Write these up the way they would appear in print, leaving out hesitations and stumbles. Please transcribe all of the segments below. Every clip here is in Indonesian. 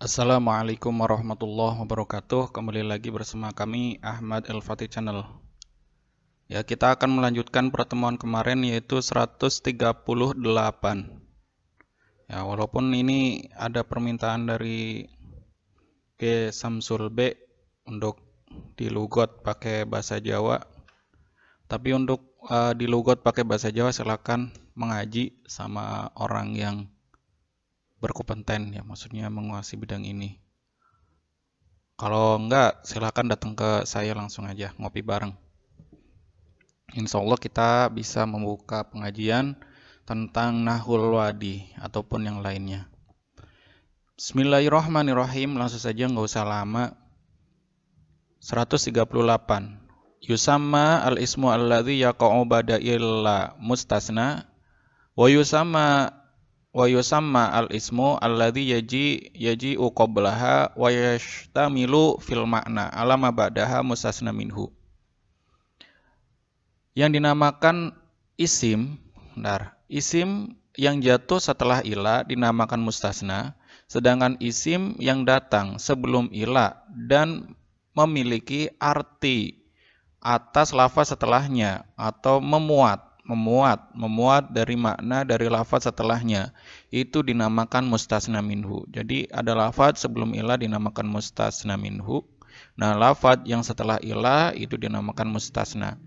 Assalamualaikum warahmatullahi wabarakatuh. Kembali lagi bersama kami Ahmad El-Fatih Channel. Ya, kita akan melanjutkan pertemuan kemarin yaitu 138. Ya, walaupun ini ada permintaan dari G Samsul B untuk dilugot pakai bahasa Jawa. Tapi untuk dilugot pakai bahasa Jawa silakan mengaji sama orang yang berkompeten ya, maksudnya menguasai bidang ini. Kalau enggak, silakan datang ke saya langsung aja, ngopi bareng. Insya Allah kita bisa membuka pengajian tentang Nahwul Wadi ataupun yang lainnya. Bismillahirrahmanirrahim, langsung saja nggak usah lama. 138. Yusamma al-ismu alladhi yaqa'u ba'da illa mustasna wa yusamma al-ismu alladhi yaji'u qablaha wa yashtamilu fil ma'na ala ma ba'daha mustasna minhu. Yang dinamakan isim, isim yang jatuh setelah ila dinamakan mustasna, sedangkan isim yang datang sebelum ila dan memiliki arti atas lafaz setelahnya atau memuat dari makna dari lafaz setelahnya itu dinamakan mustasna minhu. Jadi ada lafaz sebelum ila dinamakan mustasna minhu. Nah, lafaz yang setelah ila itu dinamakan mustasna.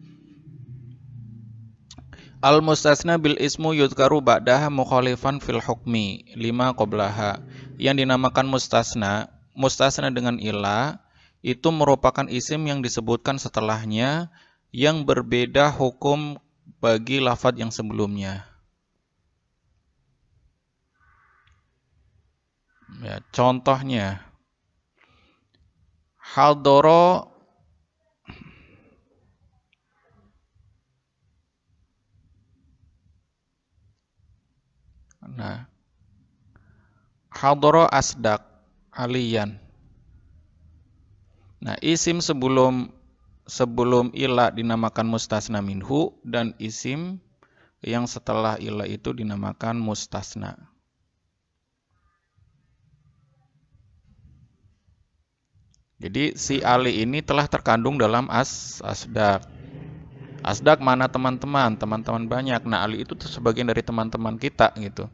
Al-mustasna bil ismu yudhkaru ba'daha mukhalifan fil hukmi lima qablaha. Yang dinamakan mustasna dengan ila itu merupakan isim yang disebutkan setelahnya yang berbeda hukum bagi lafaz yang sebelumnya. Ya, contohnya hadoro hadoro asdak aliyan. Nah, isim sebelum ila dinamakan mustasna minhu dan isim yang setelah ila itu dinamakan mustasna. Jadi si Ali ini telah terkandung dalam asdak. Asdak mana teman-teman? Teman-teman banyak. Nah, Ali itu sebagian dari teman-teman kita gitu.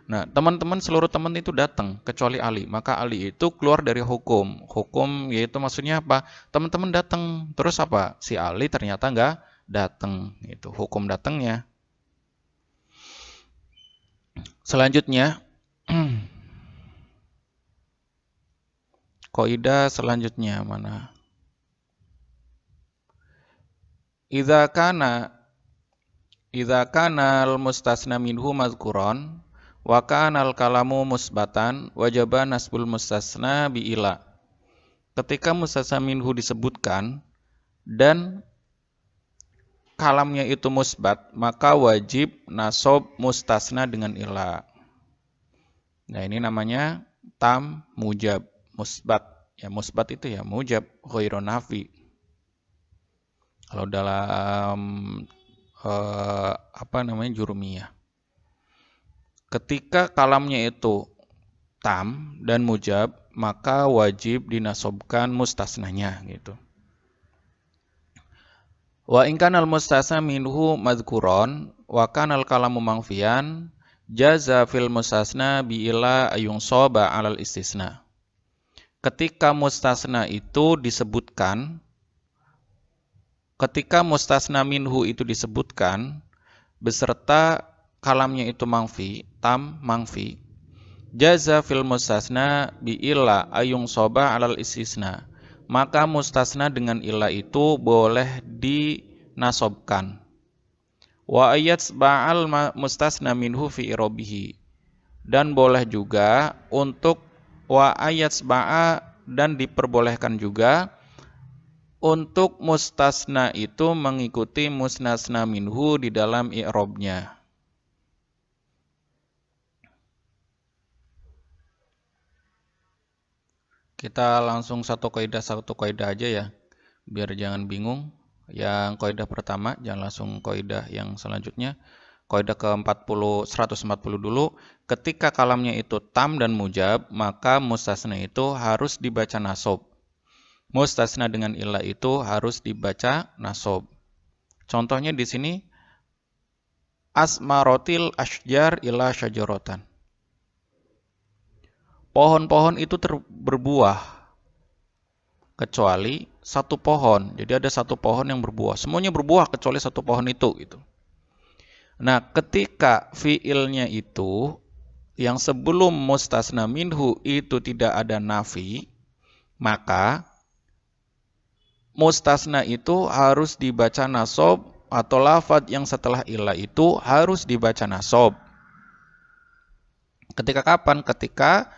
Nah, teman-teman seluruh teman itu datang kecuali Ali. Maka Ali itu keluar dari hukum. Hukum yaitu maksudnya apa? Teman-teman datang. Terus apa? Si Ali ternyata nggak datang. Itu hukum datangnya. Selanjutnya, kaidah selanjutnya mana? Idza kana al-mustasna minhu mazkuran wa kana al-kalamu musbatan wajaba nasbul mustasna bi ila. Ketika mustasna minhu disebutkan dan kalamnya itu musbat, maka wajib nasab mustasna dengan ila. Nah, ini namanya tam mujab musbat. Ya, musbat itu ya mujab ghairu nafi. Kalau dalam jurumiyah. Ketika kalamnya itu tam dan mujab, maka wajib dinasobkan mustasnanya gitu. Wa in kana al-mustasna minhu madhkuran wa kana al-kalamu mangfiyan jaza fil mustasna bi ila ayunsaba 'alal istisna. Ketika mustasna itu disebutkan, ketika mustasna minhu itu disebutkan beserta kalamnya itu mangfi, tam mangfi, jaza fil mustasna bi illa ayung soba alal istisna, maka mustasna dengan illa itu boleh dinasobkan. Wa ayat ba'al mustasna minhu fi irobihi, dan boleh juga untuk wa ayat ba'a, dan diperbolehkan juga untuk mustasna itu mengikuti mustasna minhu di dalam i'robnya. Kita langsung satu kaidah aja ya, biar jangan bingung. Yang kaidah pertama, jangan langsung kaidah yang selanjutnya. Kaidah ke 140 dulu, ketika kalamnya itu tam dan mujab, maka mustasna itu harus dibaca nasob. Mustasna dengan ilah itu harus dibaca nasob. Contohnya di sini, asmarotil ashjar ila syajarotan. Pohon-pohon itu berbuah, kecuali satu pohon. Jadi ada satu pohon yang berbuah. Semuanya berbuah kecuali satu pohon itu, gitu. Nah, ketika fiilnya itu yang sebelum mustasna minhu itu tidak ada nafi, maka mustasna itu harus dibaca nasob, atau lafadz yang setelah ilah itu harus dibaca nasob. Ketika kapan? Ketika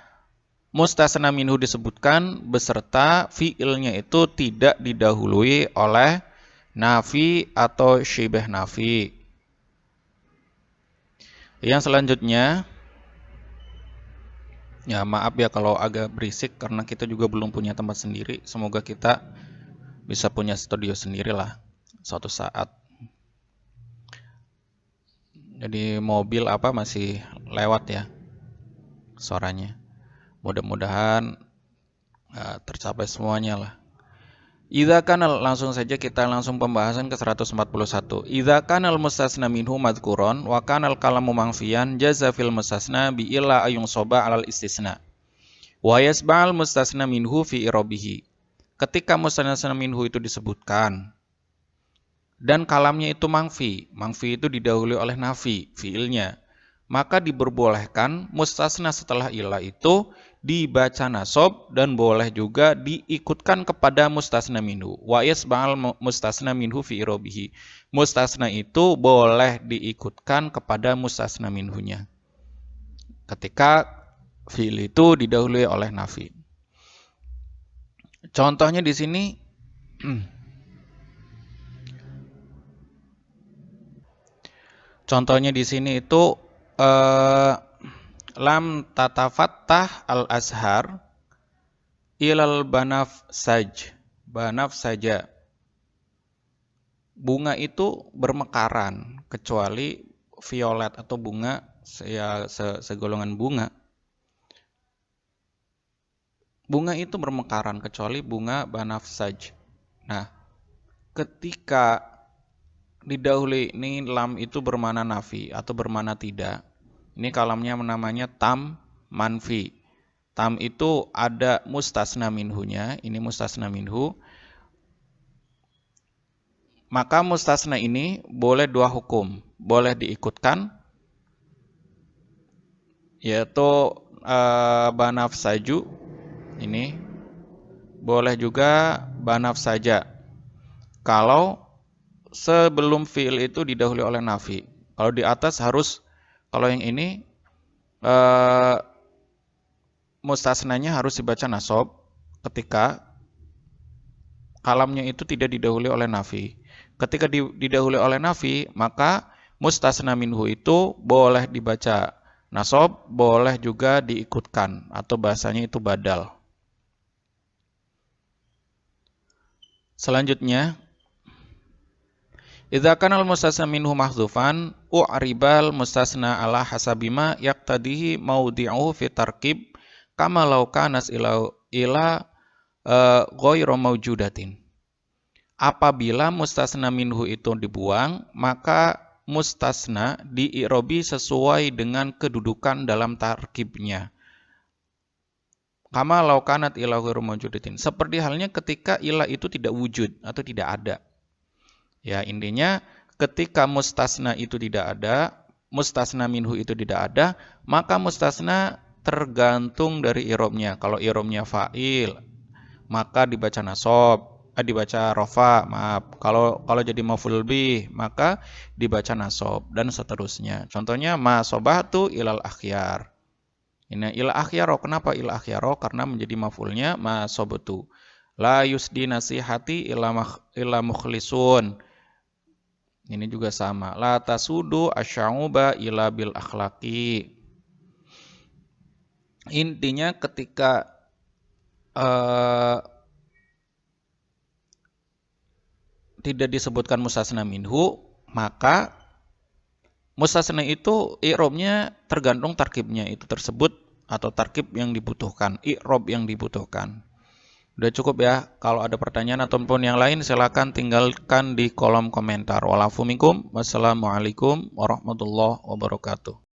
mustasna minhu disebutkan beserta fiilnya itu tidak didahului oleh nafi atau syibah nafi. Yang selanjutnya, ya maaf ya kalau agak berisik karena kita juga belum punya tempat sendiri. Semoga kita bisa punya studio sendiri lah suatu saat. Jadi mobil masih lewat ya suaranya. Mudah-mudahan tercapai semuanya lah. Idza kanal, langsung saja kita langsung pembahasan ke 141. Idza kanal mustasna minhu madhkuron wa kanal kalamu mangfiyan jaza fil mustasna bi illa ayung soba alal istisna. Wa yasba'al mustasna minhu fi irabihi. Ketika mustasna minhu itu disebutkan dan kalamnya itu mangfi itu didahului oleh nafi, fiilnya, maka diperbolehkan mustasna setelah ilah itu dibaca nasob dan boleh juga diikutkan kepada mustasna minhu. Wa yasba'al mustasna minhu fi irabihi. Mustasna itu boleh diikutkan kepada mustasna minhunya ketika fiil itu didahului oleh nafi. Contohnya di sini itu lam tatafattah al-azhar ilal banaf saja. Bunga itu bermekaran kecuali violet atau bunga segolongan bunga. Bunga itu bermekaran kecuali bunga banafsaj. Nah, ketika didahului ini lam itu bermana nafi atau bermana tidak. Ini kalamnya namanya tam manfi. Tam itu ada mustasna minhunya, ini mustasna minhu. Maka mustasna ini boleh dua hukum. Boleh diikutkan, yaitu banafsaju. Ini boleh juga banaf saja kalau sebelum fiil itu didahului oleh nafi. Kalau di atas harus, kalau yang ini mustasnanya harus dibaca nasob ketika kalamnya itu tidak didahului oleh nafi. Ketika didahului oleh nafi, maka mustasna minhu itu boleh dibaca nasob, boleh juga diikutkan atau bahasanya itu badal. Selanjutnya, idza kana al-mustasna minhu mahdzufan u'ribal mustasna ala hasabima yaqtadihi mawdi'uhu fi tarkib kama law kanas ila ghairu mawjudatin. Apabila mustasna minhu itu dibuang, maka mustasna di'irobi sesuai dengan kedudukan dalam tarkibnya. Kama law kanat ila ghairu mawjudatin. Seperti halnya ketika ilah itu tidak wujud atau tidak ada. Ya, intinya ketika mustasna itu tidak ada, mustasna minhu itu tidak ada, maka mustasna tergantung dari i'rabnya. Kalau i'rabnya fa'il, maka dibaca nasob, dibaca rofa, maaf. Kalau jadi maf'ul bih, maka dibaca nasob dan seterusnya. Contohnya ma sobahtu ilal akhyar. Ini ila akhyaro. Kenapa ila akhyaro? Karena menjadi maf'ulnya ma sobatu. La yusdi nasihati ila mukhlisun. Ini juga sama. La tasudu asy'uba ila bil akhlaqi. Intinya ketika tidak disebutkan mustasna minhu, maka Mustasna itu i'robnya tergantung tarkibnya itu tersebut atau tarkib yang dibutuhkan, i'rob yang dibutuhkan. Udah cukup ya. Kalau ada pertanyaan ataupun yang lain silakan tinggalkan di kolom komentar. Walafu minkum. Wassalamualaikum warahmatullahi wabarakatuh.